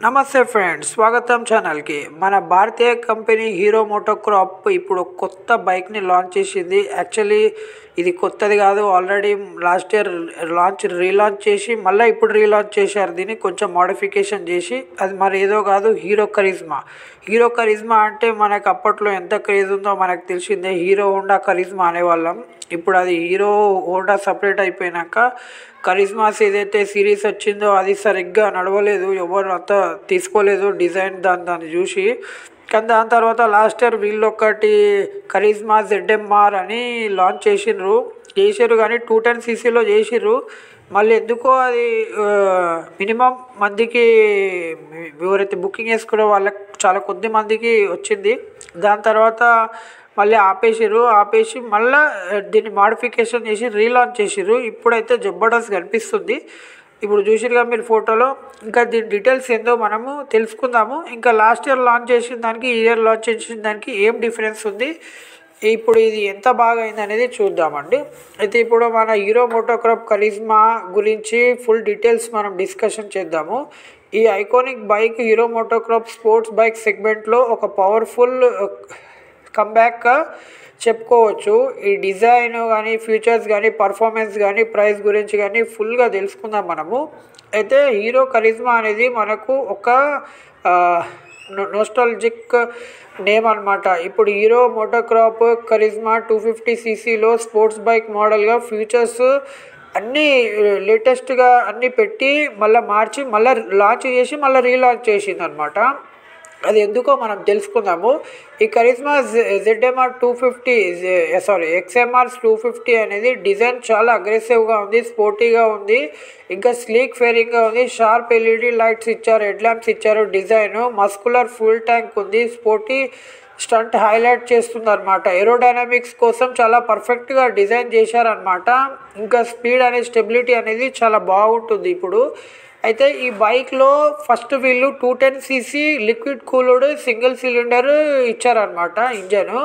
నమస్తే ఫ్రెండ్స్, స్వాగతం ఛానల్కి. మన భారతీయ కంపెనీ హీరో మోటోక్రాప్ ఇప్పుడు కొత్త బైక్ని లాంచ్ చేసింది. యాక్చువల్లీ ఇది కొత్తది కాదు, ఆల్రెడీ లాస్ట్ ఇయర్ రీలాంచ్ చేసి మళ్ళీ ఇప్పుడు రీలాంచ్ చేశారు. దీన్ని కొంచెం మోడిఫికేషన్ చేసి, అది మరి ఏదో కాదు, హీరో కరిజ్మా అంటే మనకు అప్పట్లో ఎంత క్రేజ్ ఉందో మనకు తెలిసిందే. హీరో హోండా కరిజ్మా అనేవాళ్ళం. ఇప్పుడు అది హీరో హోండా సపరేట్ అయిపోయినాక కరిజ్మాస్ ఏదైతే సిరీస్ వచ్చిందో అది సరిగ్గా నడవలేదు, ఎవరు అంతా తీసుకోలేదు డిజైన్ దాన్ని చూసి. కానీ దాని తర్వాత లాస్ట్ ఇయర్ వీళ్ళు ఒకటి కరిజ్మా ZMR అని లాంచ్ చేసిర్రు కానీ 210cc చేసిర్రు. మళ్ళీ ఎందుకో అది మినిమం మందికి ఎవరైతే బుకింగ్ చేసుకునే వాళ్ళకి చాలా కొద్ది మందికి వచ్చింది. దాని తర్వాత మళ్ళీ ఆపేసి మళ్ళీ దీన్ని మాడిఫికేషన్ చేసి రీలాంచ్ చేసిర్రు. ఇప్పుడైతే జబర్దస్త్ కనిపిస్తుంది. ఇప్పుడు చూసిరుగా మీరు ఫోటోలో. ఇంకా దీని డీటెయిల్స్ ఏందో మనము తెలుసుకుందాము. ఇంకా లాస్ట్ ఇయర్ లాంచ్ చేసిన దానికి ఈ ఇయర్ లాంచ్ చేసిన దానికి ఏం డిఫరెన్స్ ఉంది, ఇప్పుడు ఇది ఎంత బాగా అయింది అనేది చూద్దామండి. అయితే ఇప్పుడు మన హీరో మోటోక్రాప్ కరిజ్మా గురించి ఫుల్ డీటెయిల్స్ మనం డిస్కషన్ చేద్దాము. ఈ iconic bike Hero MotoCorp sports bike సెగ్మెంట్లో ఒక పవర్ఫుల్ కంబ్యాక్ చెప్పుకోవచ్చు. ఈ డిజైన్ కానీ, ఫీచర్స్ కానీ, పర్ఫార్మెన్స్ కానీ, ప్రైస్ గురించి కానీ ఫుల్గా తెలుసుకుందాం మనము. అయితే హీరో కరిజ్మా అనేది మనకు ఒక నోస్టాల్జిక్ నేమ్ అనమాట. ఇప్పుడు Hero MotoCorp Karizma 250cc sports bike మోడల్గా ఫీచర్స్ అన్నీ లేటెస్ట్గా అన్నీ పెట్టి మళ్ళీ మార్చి మళ్ళీ లాంచ్ చేసి మళ్ళీ రీలాంచ్ చేసింది అనమాట. అది ఎందుకో మనం తెలుసుకుందాము. ఈ కరిజ్మా XMR 250 అనేది డిజైన్ చాలా అగ్రెసివ్గా ఉంది, స్పోర్టీగా ఉంది, ఇంకా స్లీక్ ఫేరింగ్గా ఉంది. షార్ప్ LED లైట్స్ ఇచ్చారు, హెడ్ ల్యాంప్స్ ఇచ్చారు. డిజైన్ మస్కులర్ ఫుల్ ట్యాంక్ ఉంది, స్పోర్టీ స్టంట్ హైలైట్ చేస్తుంది అనమాట. ఏరోడైనమిక్స్ కోసం చాలా పర్ఫెక్ట్గా డిజైన్ చేశారనమాట. ఇంకా స్పీడ్ అనేది, స్టెబిలిటీ అనేది చాలా బాగుంటుంది ఇప్పుడు. అయితే ఈ బైక్లో ఫస్ట్ వీళ్ళు 210cc liquid cooled single cylinder ఇచ్చారనమాట ఇంజను.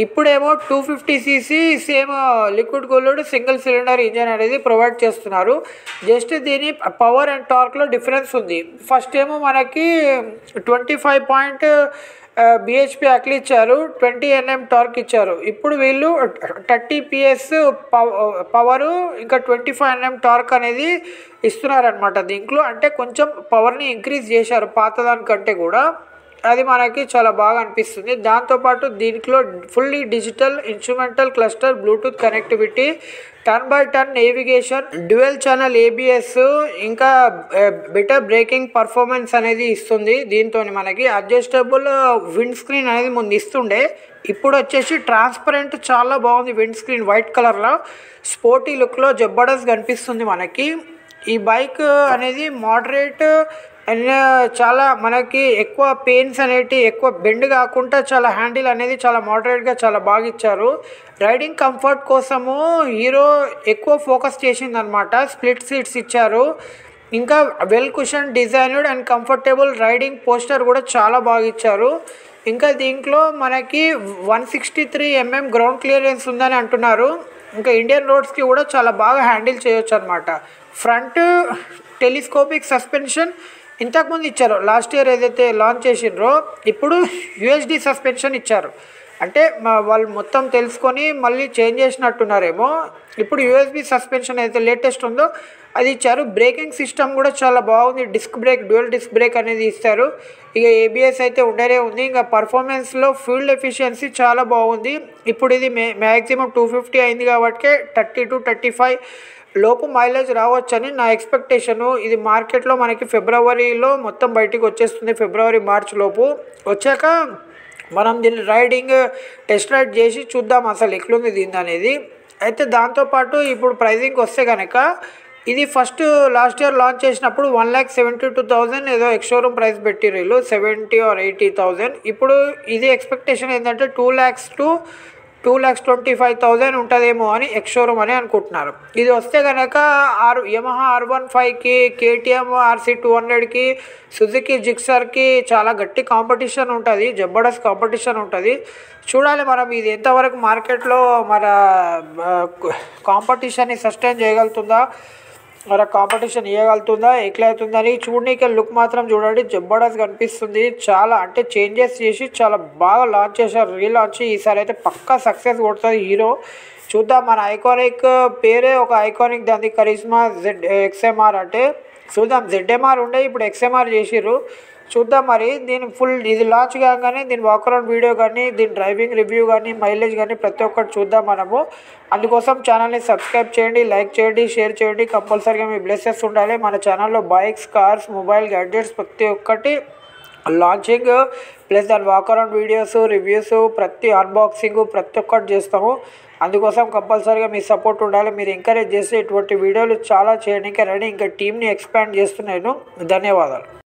ఇప్పుడేమో 250cc same liquid cooled single cylinder engine అనేది ప్రొవైడ్ చేస్తున్నారు. జస్ట్ దీని పవర్ అండ్ టార్క్లో డిఫరెన్స్ ఉంది. ఫస్ట్ ఏమో మనకి 25 bhp అట్లా ఇచ్చారు, 20 Nm టార్క్ ఇచ్చారు. ఇప్పుడు వీళ్ళు 30 PS పవరు ఇంకా 25 Nm టార్క్ అనేది ఇస్తున్నారనమాట దీంట్లో. అంటే కొంచెం పవర్ని ఇంక్రీజ్ చేశారు పాతదానికంటే కూడా. అది మనకి చాలా బాగా అనిపిస్తుంది. దాంతోపాటు దీంట్లో fully digital instrumental cluster, Bluetooth connectivity, turn by turn navigation, dual channel ABS, ఇంకా బెటర్ బ్రేకింగ్ పర్ఫార్మెన్స్ అనేది ఇస్తుంది. దీంతో మనకి అడ్జస్టబుల్ విండ్ స్క్రీన్ అనేది ముందు ఇస్తుండే, ఇప్పుడు వచ్చేసి ట్రాన్స్పరెంట్ చాలా బాగుంది. విండ్ స్క్రీన్ వైట్ కలర్లో స్పోర్టీ లుక్లో జబర్దస్త్ కనిపిస్తుంది మనకి. ఈ బైక్ అనేది మోడరేట్ అండ్ చాలా మనకి ఎక్కువ పెయిన్స్ అనేటి ఎక్కువ బెండ్ కాకుండా చాలా హ్యాండిల్ అనేది చాలా మోడరేట్గా చాలా బాగా ఇచ్చారు. రైడింగ్ కంఫర్ట్ కోసము హీరో ఎక్కువ ఫోకస్ చేసిందనమాట. స్ప్లిట్ సీట్స్ ఇచ్చారు, ఇంకా well cushion designed and comfortable riding poster కూడా చాలా బాగా ఇచ్చారు. ఇంకా దీంట్లో మనకి 163 mm గ్రౌండ్ క్లియరెన్స్ ఉందని అంటున్నారు. ఇంకా ఇండియన్ రోడ్స్కి కూడా చాలా బాగా హ్యాండిల్ చేయొచ్చు అనమాట. ఫ్రంట్ టెలిస్కోపిక్ సస్పెన్షన్ ఇంతకుముందు ఇచ్చారు, లాస్ట్ ఇయర్ ఏదైతే లాంచ్ చేసిండ్రో ఇప్పుడు USD సస్పెన్షన్ ఇచ్చారు. అంటే వాళ్ళు మొత్తం తెలుసుకొని మళ్ళీ చేంజ్ చేసినట్టున్నారేమో. ఇప్పుడు USB సస్పెన్షన్ అయితే లేటెస్ట్ ఉందో అది ఇచ్చారు. బ్రేకింగ్ సిస్టమ్ కూడా చాలా బాగుంది, డ్యూయల్ డిస్క్ బ్రేక్ అనేది ఇస్తారు. ఇక ABS అయితే ఉండనే ఉంది. ఇంకా పర్ఫార్మెన్స్లో ఫ్యూల్ ఎఫిషియన్సీ చాలా బాగుంది. ఇప్పుడు ఇది మ్యాక్సిమం 250 అయింది కాబట్టి 30 to 35 లోపు మైలేజ్ రావచ్చని నా ఎక్స్పెక్టేషను. ఇది మార్కెట్లో మనకి ఫిబ్రవరిలో మొత్తం బయటికి వచ్చేస్తుంది, February-March లోపు. వచ్చాక మనం దీన్ని టెస్ట్ రైడ్ చేసి చూద్దాం అసలు ఎట్లుంది దీని అనేది. అయితే దాంతోపాటు ఇప్పుడు ప్రైజింగ్ వస్తే కనుక ఇది ఫస్ట్ లాస్ట్ ఇయర్ లాంచ్ చేసినప్పుడు 1,72,000 ఏదో ఎక్స్ షోరూమ్ ప్రైస్ పెట్టిర్రు వీళ్ళు, 70 or 80,000. ఇప్పుడు ఇది ఎక్స్పెక్టేషన్ ఏంటంటే 2 lakhs to 2,25,000 ఉంటుందేమో అని ఎక్స్ షోరూమ్ అని అనుకుంటున్నారు. ఇది వస్తే కనుక యమహా R15కి, KTM RC200కి, సుజుకి జిక్సర్కి చాలా గట్టి కాంపిటీషన్ ఉంటుంది, జబర్దస్త్ కాంపిటీషన్ ఉంటుంది. చూడాలి మనం ఇది ఎంతవరకు మార్కెట్లో మన కాంపిటీషన్ని సస్టైన్ చేయగలుగుతుందా. మరి కాంపిటీషన్ ఇవ్వగలుగుతుందా ఎట్లా అవుతుందని చూడనీకి లుక్ మాత్రం చూడండి జబర్దస్త్ కనిపిస్తుంది. చాలా అంటే చేంజెస్ చేసి చాలా బాగా లాంచ్ చేశారు. రీలాంచ్ ఈసారి అయితే పక్కా సక్సెస్ కొడుతుంది హీరో. చూద్దాం. మన ఐకానిక్ పేరే ఒక ఐకానిక్ దాని కరిష్మా XMR అంటే చూద్దాం. ZMR ఉండే ఇప్పుడు XMR చేసిర్రు. చూద్దాం మరి దీని ఫుల్ ఇది లాంచ్ కాగానే దీని వాకరౌండ్ వీడియో కానీ దీని డ్రైవింగ్ రివ్యూ కానీ మైలేజ్ కానీ ప్రతి ఒక్కటి చూద్దాం మనము. అందుకోసం ఛానల్ని సబ్స్క్రైబ్ చేయండి, లైక్ చేయండి, షేర్ చేయండి. కంపల్సరీగా మీ బ్లెస్సెస్ ఉండాలి. మన ఛానల్లో బైక్స్, కార్స్, మొబైల్ గ్యాడ్జెట్స్ ప్రతి ఒక్కటి లాంచింగ్ ప్లస్ దాని వాకరౌండ్ వీడియోస్, రివ్యూస్, ప్రతి అన్బాక్సింగ్ ప్రతి ఒక్కటి చేస్తాము. అందుకోసం కంపల్సరీగా మీ సపోర్ట్ ఉండాలి. మీరు ఎంకరేజ్ చేస్తే ఇటువంటి వీడియోలు చాలా చేయడానికి రెడీ. ఇంకా టీమ్ని ఎక్స్పాండ్ చేస్తున్నాను. ధన్యవాదాలు.